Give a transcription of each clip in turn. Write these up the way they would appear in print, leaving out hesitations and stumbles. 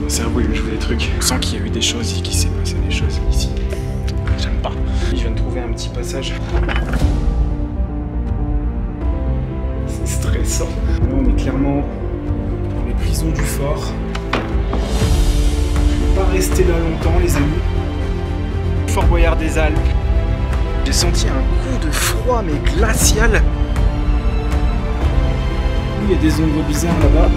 Mon cerveau il me joue des trucs. Je sens qu'il y a eu des choses et qu'il s'est passé des choses ici. J'aime pas. Je viens de trouver un petit passage. C'est stressant. Là on est clairement dans les prisons du fort. Je vais pas rester là longtemps les amis. Fort Boyard des Alpes. J'ai senti un coup de froid mais glacial. Il y a des ombres bizarres là-bas.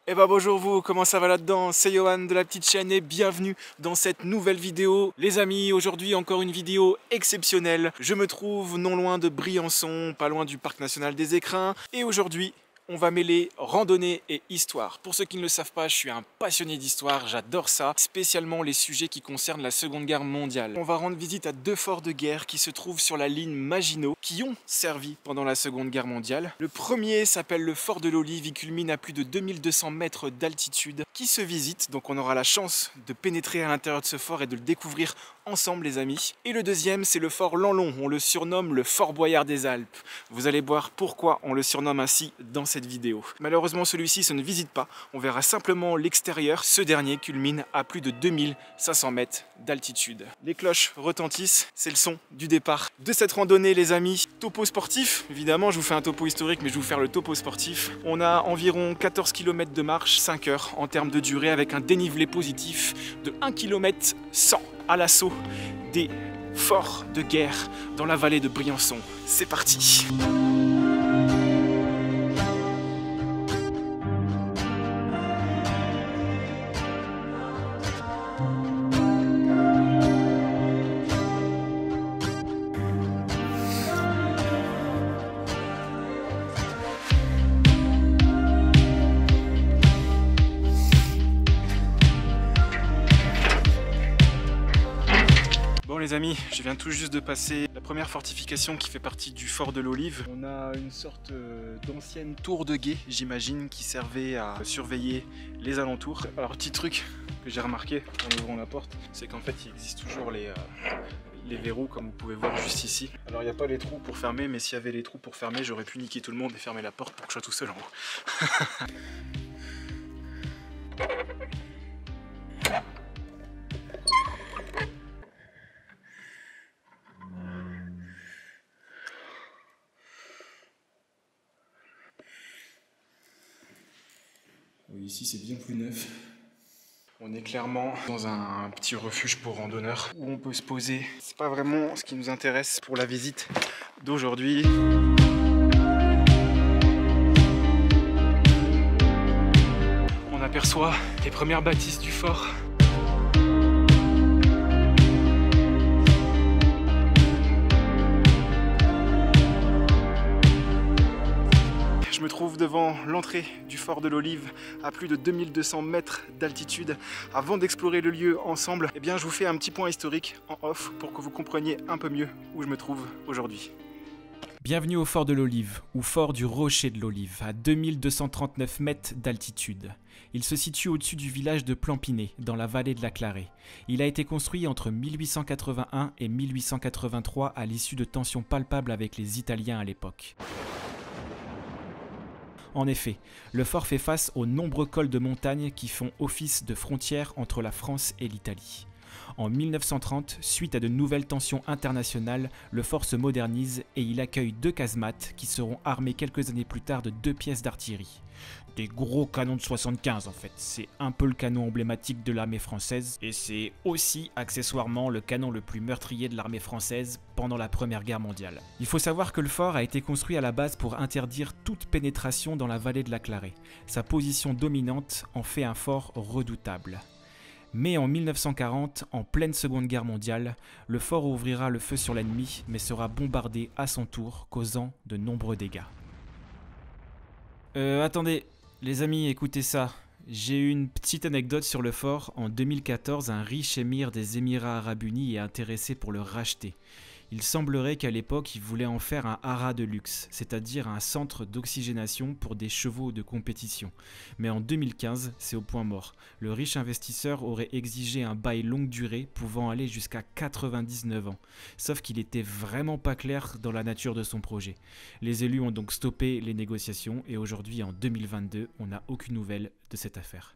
Eh bah bonjour vous, comment ça va là-dedans? C'est Johan de la petite chaîne et bienvenue dans cette nouvelle vidéo. Les amis, aujourd'hui encore une vidéo exceptionnelle. Je me trouve non loin de Briançon, pas loin du parc national des Écrins. Et aujourd'hui, on va mêler randonnée et histoire. Pour ceux qui ne le savent pas, je suis un passionné d'histoire, j'adore ça, spécialement les sujets qui concernent la Seconde Guerre mondiale. On va rendre visite à deux forts de guerre qui se trouvent sur la ligne Maginot, qui ont servi pendant la Seconde Guerre mondiale. Le premier s'appelle le fort de l'Olive, il culmine à plus de 2200 mètres d'altitude, qui se visite, donc on aura la chance de pénétrer à l'intérieur de ce fort et de le découvrir ensemble les amis. Et le deuxième, c'est le fort Lanlon, on le surnomme le fort Boyard des Alpes. Vous allez voir pourquoi on le surnomme ainsi dans cette vidéo. Malheureusement celui-ci se ne visite pas, on verra simplement l'extérieur. Ce dernier culmine à plus de 2500 mètres d'altitude. Les cloches retentissent, c'est le son du départ de cette randonnée les amis. Topo sportif, évidemment je vous fais un topo historique mais je vais vous faire le topo sportif. On a environ 14 km de marche, 5 heures en termes de durée avec un dénivelé positif de 1 km 100 à l'assaut des forts de guerre dans la vallée de Briançon. C'est parti! Bon les amis, je viens tout juste de passer la première fortification qui fait partie du fort de l'Olive. On a une sorte d'ancienne tour de guet, j'imagine, qui servait à surveiller les alentours. Alors petit truc que j'ai remarqué en ouvrant la porte, c'est qu'en fait il existe toujours les verrous comme vous pouvez voir juste ici. Alors il n'y a pas les trous pour fermer, mais s'il y avait les trous pour fermer, j'aurais pu niquer tout le monde et fermer la porte pour que je sois tout seul en haut. Oui, ici c'est bien plus neuf. On est clairement dans un petit refuge pour randonneurs où on peut se poser. C'est pas vraiment ce qui nous intéresse pour la visite d'aujourd'hui. On aperçoit les premières bâtisses du fort. Je me trouve devant l'entrée du fort de l'Olive à plus de 2200 mètres d'altitude. Avant d'explorer le lieu ensemble, eh bien, je vous fais un petit point historique en off pour que vous compreniez un peu mieux où je me trouve aujourd'hui. Bienvenue au fort de l'Olive, ou fort du Rocher de l'Olive, à 2239 mètres d'altitude. Il se situe au-dessus du village de Plampinet, dans la vallée de la Clarée. Il a été construit entre 1881 et 1883 à l'issue de tensions palpables avec les Italiens à l'époque. En effet, le fort fait face aux nombreux cols de montagne qui font office de frontière entre la France et l'Italie. En 1930, suite à de nouvelles tensions internationales, le fort se modernise et il accueille deux casemates qui seront armés quelques années plus tard de 2 pièces d'artillerie. Des gros canons de 75 en fait, c'est un peu le canon emblématique de l'armée française et c'est aussi accessoirement le canon le plus meurtrier de l'armée française pendant la Première Guerre mondiale. Il faut savoir que le fort a été construit à la base pour interdire toute pénétration dans la vallée de la Clarée. Sa position dominante en fait un fort redoutable. Mais en 1940, en pleine Seconde Guerre mondiale, le fort ouvrira le feu sur l'ennemi mais sera bombardé à son tour, causant de nombreux dégâts. Attendez, les amis, écoutez ça. J'ai eu une petite anecdote sur le fort. En 2014, un riche émir des Émirats Arabes Unis est intéressé pour le racheter. Il semblerait qu'à l'époque, il voulait en faire un haras de luxe, c'est-à-dire un centre d'oxygénation pour des chevaux de compétition. Mais en 2015, c'est au point mort. Le riche investisseur aurait exigé un bail longue durée pouvant aller jusqu'à 99 ans. Sauf qu'il était vraiment pas clair dans la nature de son projet. Les élus ont donc stoppé les négociations et aujourd'hui, en 2022, on n'a aucune nouvelle de cette affaire.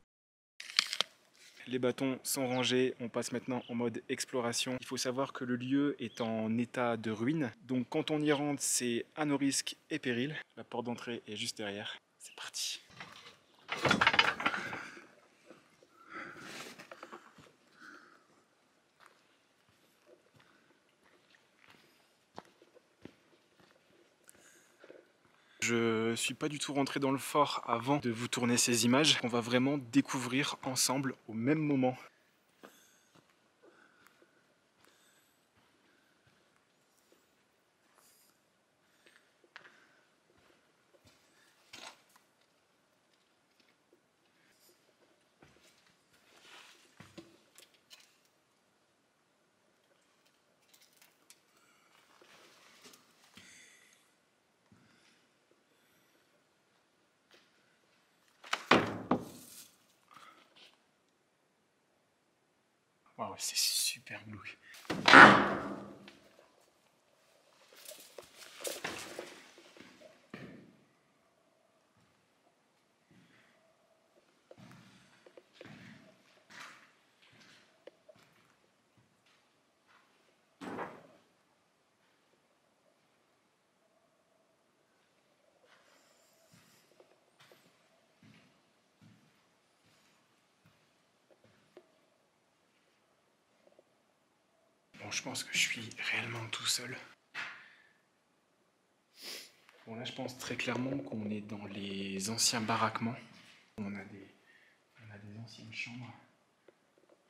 Les bâtons sont rangés, on passe maintenant en mode exploration. Il faut savoir que le lieu est en état de ruine, donc quand on y rentre, c'est à nos risques et périls. La porte d'entrée est juste derrière. C'est parti. Je suis pas du tout rentré dans le fort avant de vous tourner ces images. On va vraiment découvrir ensemble au même moment. Waouh, c'est super glauque. Bon, je pense que je suis réellement tout seul. Bon, là, je pense très clairement qu'on est dans les anciens baraquements. On a des anciennes chambres,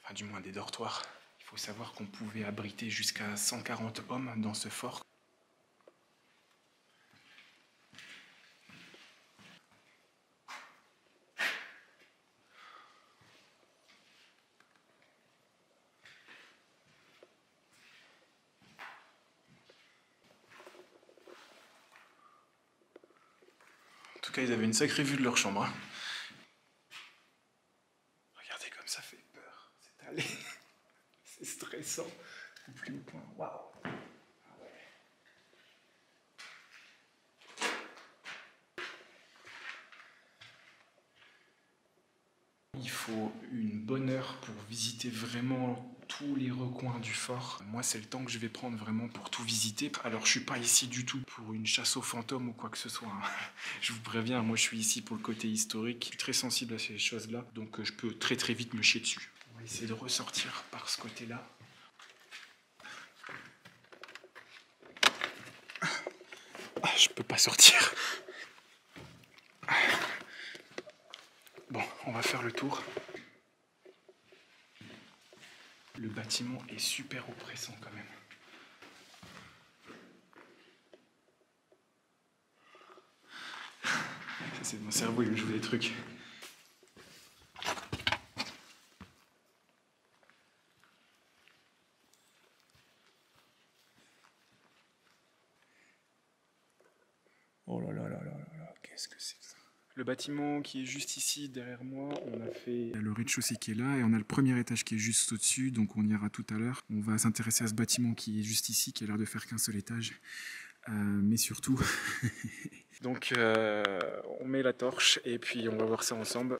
enfin du moins des dortoirs. Il faut savoir qu'on pouvait abriter jusqu'à 140 hommes dans ce fort. En tout cas, ils avaient une sacrée vue de leur chambre. Hein. Regardez comme ça fait peur. C'est allé. C'est stressant. Au plus haut point. Waouh. Il faut une bonne heure pour visiter vraiment tous les recoins du fort. Moi, c'est le temps que je vais prendre vraiment pour tout visiter. Alors, je suis pas ici du tout pour une chasse aux fantômes ou quoi que ce soit. Hein. Je vous préviens, moi, je suis ici pour le côté historique. Je suis très sensible à ces choses-là, donc je peux très très vite me chier dessus. On va essayer de ressortir par ce côté-là. Ah, je peux pas sortir. Bon, on va faire le tour. Le bâtiment est super oppressant quand même. Ça, c'est mon cerveau, il me joue des trucs. Oh là là là là là là, qu'est-ce que c'est que ça? Le bâtiment qui est juste ici derrière moi, on a fait... Il y a le rez-de-chaussée qui est là et on a le premier étage qui est juste au-dessus, donc on ira tout à l'heure. On va s'intéresser à ce bâtiment qui est juste ici, qui a l'air de faire qu'un seul étage. Mais surtout... donc on met la torche et puis on va voir ça ensemble.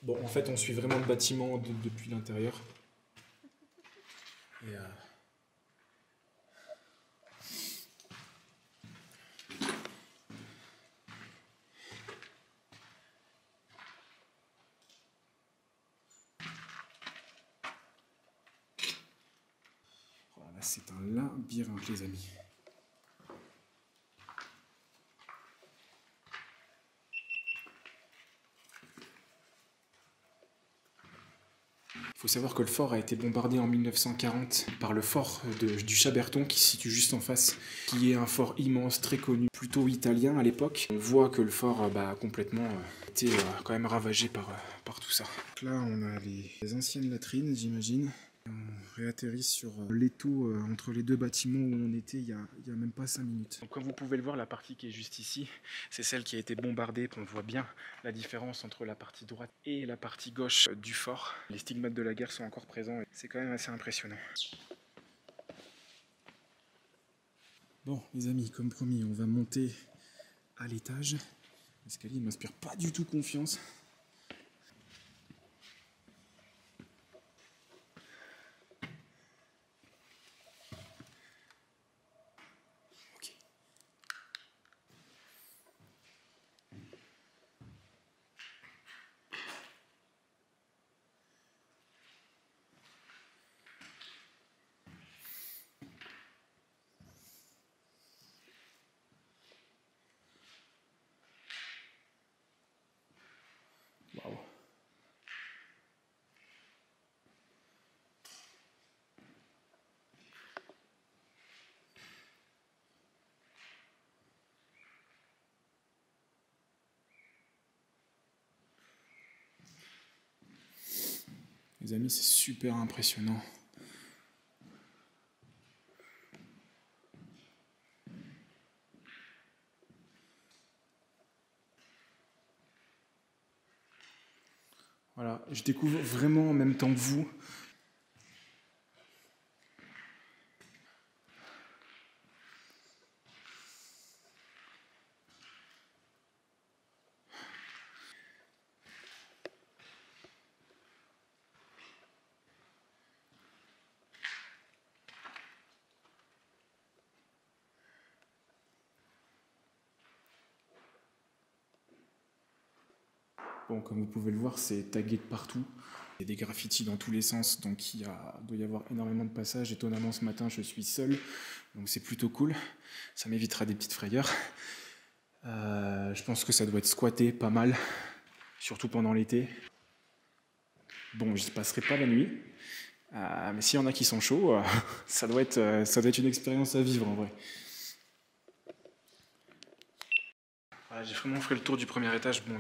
Bon, en fait, on suit vraiment le bâtiment depuis l'intérieur. Et voilà, c'est un labyrinthe, les amis. Il faut savoir que le fort a été bombardé en 1940 par le fort du Chaberton qui se situe juste en face, qui est un fort immense, très connu, plutôt italien à l'époque. On voit que le fort a complètement été quand même ravagé par tout ça. Donc là, on a les anciennes latrines, j'imagine. On réatterrit sur l'étau entre les deux bâtiments où on était il y a même pas 5 minutes. Donc comme vous pouvez le voir, la partie qui est juste ici, c'est celle qui a été bombardée. On voit bien la différence entre la partie droite et la partie gauche du fort. Les stigmates de la guerre sont encore présents et c'est quand même assez impressionnant. Bon les amis, comme promis, on va monter à l'étage. L'escalier ne m'inspire pas du tout confiance. Waouh. Les amis, c'est super impressionnant. Voilà, je découvre vraiment en même temps que vous. Bon, comme vous pouvez le voir, c'est tagué de partout. Il y a des graffitis dans tous les sens, donc doit y avoir énormément de passages. Étonnamment, ce matin, je suis seul, donc c'est plutôt cool. Ça m'évitera des petites frayeurs. Je pense que ça doit être squatté pas mal, surtout pendant l'été. Bon, je ne passerai pas la nuit, mais s'il y en a qui sont chauds, ça doit être une expérience à vivre en vrai. Voilà, j'ai vraiment fait le tour du premier étage. Bon,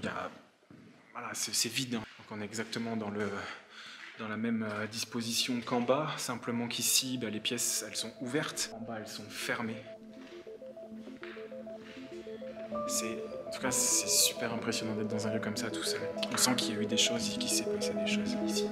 voilà, c'est vide, hein. Donc on est exactement dans la même disposition qu'en bas, simplement qu'ici, les pièces elles sont ouvertes, en bas elles sont fermées. En tout cas, c'est super impressionnant d'être dans un lieu comme ça tout seul. On sent qu'il y a eu des choses et qu'il s'est passé des choses ici.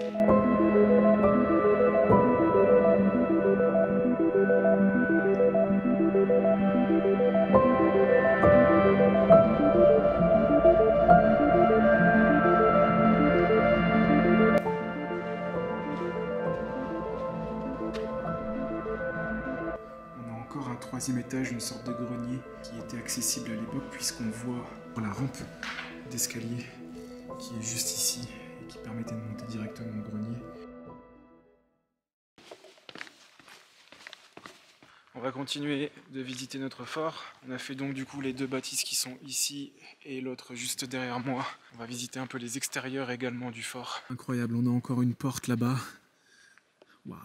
Troisième étage, une sorte de grenier qui était accessible à l'époque puisqu'on voit la rampe d'escalier qui est juste ici et qui permettait de monter directement au grenier. On va continuer de visiter notre fort. On a fait donc du coup les deux bâtisses qui sont ici et l'autre juste derrière moi. On va visiter un peu les extérieurs également du fort. Incroyable, on a encore une porte là-bas. Waouh,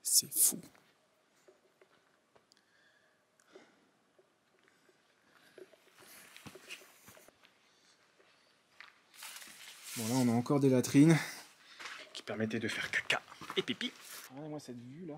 c'est fou. Bon là on a encore des latrines qui permettaient de faire caca et pipi. Regardez-moi cette vue là.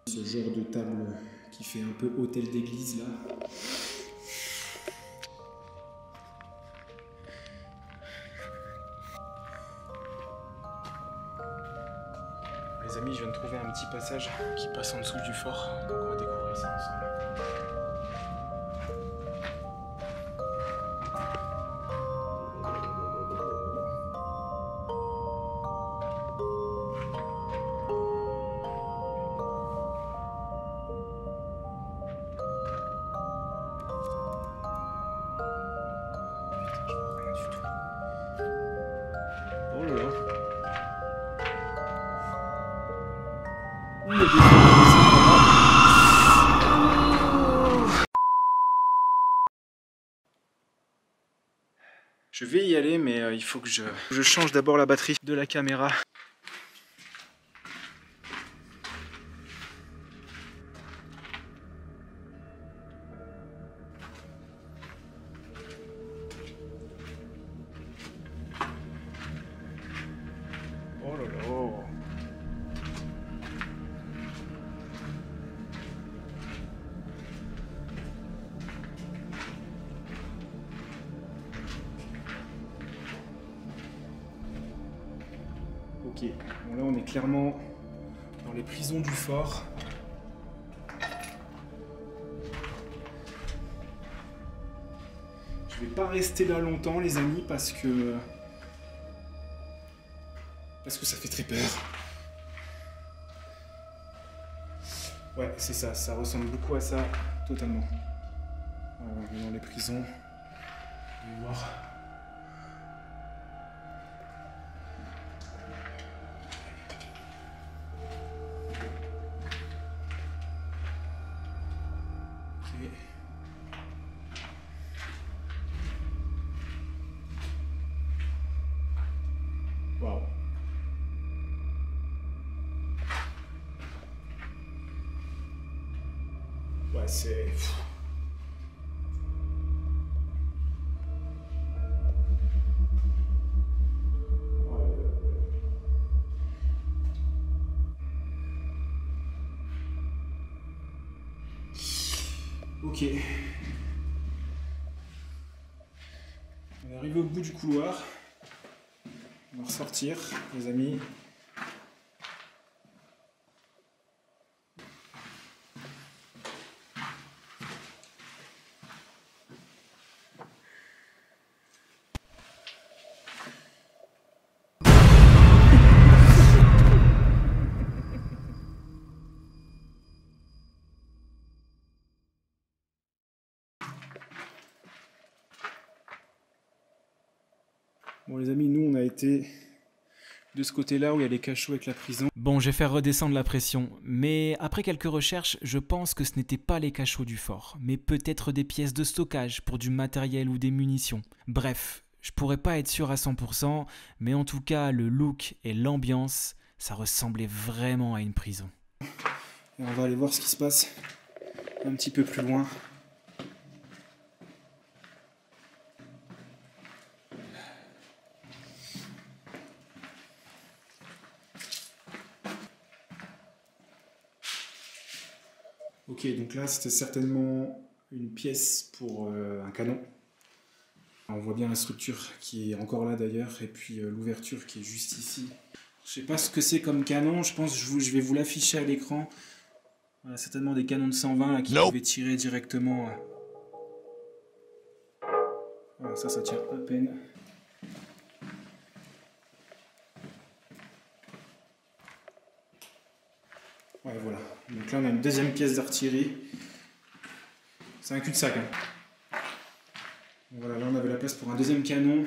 Ce genre de table qui fait un peu hôtel d'église là. Les amis, je viens de trouver un petit passage qui passe en dessous du fort, donc on va découvrir ça ensemble. Oh là là. il y a des gens. Je vais y aller, mais il faut que je change d'abord la batterie de la caméra. Oh là là. Ok, bon là on est clairement dans les prisons du fort. Je vais pas rester là longtemps les amis parce que ça fait très peur. Ouais, c'est ça, ça ressemble beaucoup à ça, totalement. Alors, on est dans les prisons. On va voir. Ok. Waouh. Ouais, c'est... Ok. On est arrivé au bout du couloir. On va ressortir, les amis. Bon les amis, nous on a été de ce côté-là où il y a les cachots avec la prison. Bon, je vais faire redescendre la pression, mais après quelques recherches, je pense que ce n'étaient pas les cachots du fort, mais peut-être des pièces de stockage pour du matériel ou des munitions. Bref, je pourrais pas être sûr à 100%, mais en tout cas, le look et l'ambiance, ça ressemblait vraiment à une prison. Et on va aller voir ce qui se passe un petit peu plus loin. Ok, donc là c'était certainement une pièce pour un canon. On voit bien la structure qui est encore là d'ailleurs, et puis l'ouverture qui est juste ici. Je sais pas ce que c'est comme canon, je pense que je vais vous l'afficher à l'écran. Voilà, certainement des canons de 120 là, qui pouvaient tirer directement. Voilà, ça tient à peine. Ouais, voilà. Donc là, on a une deuxième pièce d'artillerie. C'est un cul-de-sac. Hein. Voilà, là, on avait la place pour un deuxième canon.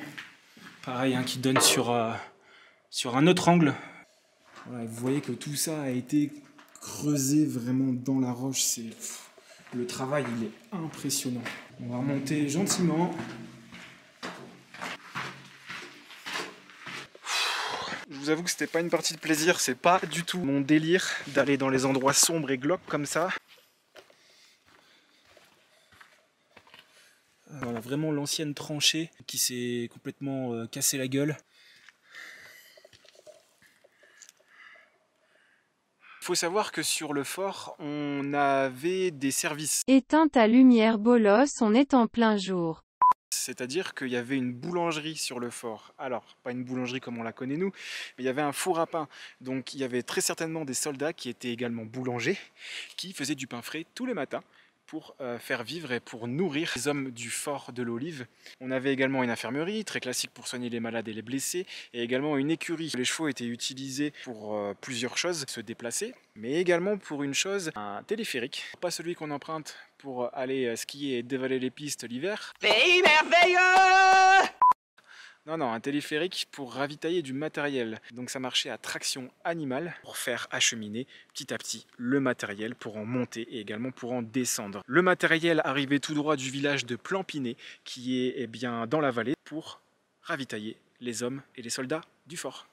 Pareil, hein, qui donne sur un autre angle. Voilà, vous voyez que tout ça a été creusé vraiment dans la roche. Le travail, il est impressionnant. On va remonter gentiment. Je vous avoue que c'était pas une partie de plaisir, c'est pas du tout mon délire d'aller dans les endroits sombres et glauques comme ça. Voilà, vraiment l'ancienne tranchée qui s'est complètement cassé la gueule. Il faut savoir que sur le fort, on avait des services. Éteins ta lumière bolos, on est en plein jour. C'est-à-dire qu'il y avait une boulangerie sur le fort. Alors, pas une boulangerie comme on la connaît nous, mais il y avait un four à pain. Donc il y avait très certainement des soldats qui étaient également boulangers, qui faisaient du pain frais tous les matins pour faire vivre et pour nourrir les hommes du fort de l'Olive. On avait également une infirmerie, très classique pour soigner les malades et les blessés, et également une écurie. Les chevaux étaient utilisés pour plusieurs choses, se déplacer, mais également pour une chose, un téléphérique. Pas celui qu'on emprunte pour aller skier et dévaler les pistes l'hiver. Pays merveilleux! Non, un téléphérique pour ravitailler du matériel. Donc ça marchait à traction animale pour faire acheminer petit à petit le matériel pour en monter et également pour en descendre. Le matériel arrivait tout droit du village de Plampinet qui est bien dans la vallée pour ravitailler les hommes et les soldats du fort.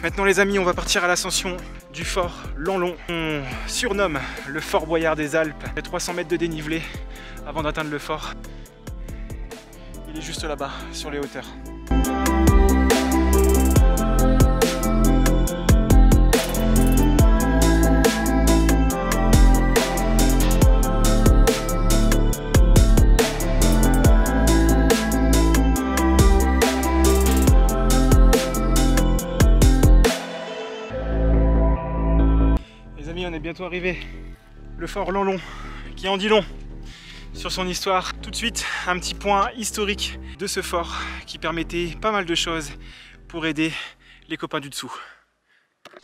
Maintenant les amis, on va partir à l'ascension du fort Lanlon. On surnomme le fort Boyard des Alpes. Il y a 300 mètres de dénivelé avant d'atteindre le fort. Il est juste là-bas, sur les hauteurs. On est bientôt arrivé. Le fort Lanlon, qui en dit long sur son histoire. Tout de suite, un petit point historique de ce fort qui permettait pas mal de choses pour aider les copains du dessous.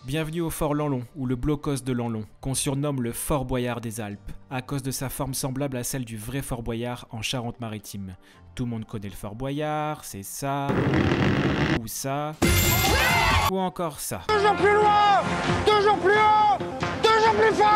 Bienvenue au fort Lanlon, ou le blocos de Lanlon, qu'on surnomme le fort Boyard des Alpes, à cause de sa forme semblable à celle du vrai fort Boyard en Charente-Maritime. Tout le monde connaît le fort Boyard, c'est ça, ou ça, ou encore ça. Toujours plus loin, toujours plus haut, toujours plus fort.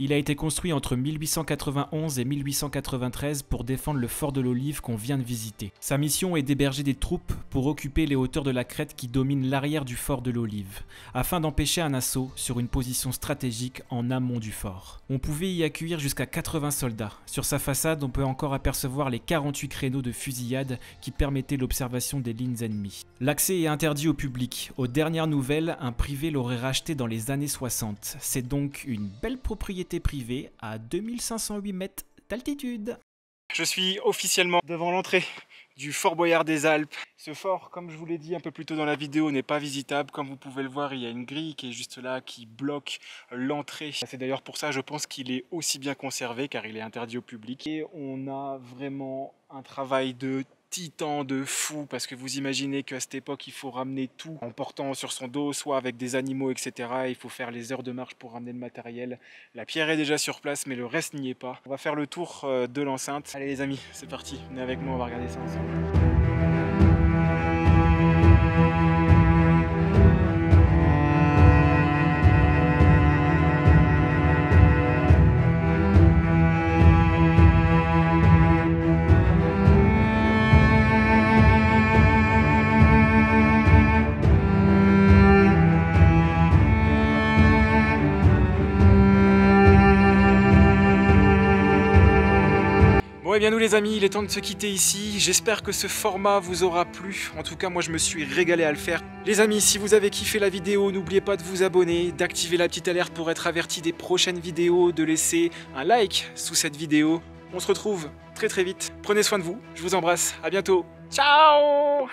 Il a été construit entre 1891 et 1893 pour défendre le fort de l'Olive qu'on vient de visiter. Sa mission est d'héberger des troupes pour occuper les hauteurs de la crête qui dominent l'arrière du fort de l'Olive, afin d'empêcher un assaut sur une position stratégique en amont du fort. On pouvait y accueillir jusqu'à 80 soldats. Sur sa façade, on peut encore apercevoir les 48 créneaux de fusillade qui permettaient l'observation des lignes ennemies. L'accès est interdit au public. Aux dernières nouvelles, un privé l'aurait racheté dans les années 60. C'est donc une belle propriété privée à 2508 mètres d'altitude. Je suis officiellement devant l'entrée du fort Boyard des Alpes. Ce fort, comme je vous l'ai dit un peu plus tôt dans la vidéo, n'est pas visitable. Comme vous pouvez le voir, il y a une grille qui est juste là, qui bloque l'entrée. C'est d'ailleurs pour ça, je pense qu'il est aussi bien conservé, car il est interdit au public. Et on a vraiment un travail de titan, de fou, parce que vous imaginez qu'à cette époque il faut ramener tout en portant sur son dos, soit avec des animaux, etc. Il faut faire les heures de marche pour ramener le matériel. La pierre est déjà sur place, mais le reste n'y est pas. On va faire le tour de l'enceinte. Allez les amis, c'est parti, venez avec moi, on va regarder ça ensemble. Bon et bien nous les amis, il est temps de se quitter ici. J'espère que ce format vous aura plu. En tout cas moi je me suis régalé à le faire. Les amis, si vous avez kiffé la vidéo, n'oubliez pas de vous abonner, d'activer la petite alerte pour être averti des prochaines vidéos, de laisser un like sous cette vidéo. On se retrouve très vite. Prenez soin de vous, je vous embrasse, à bientôt. Ciao!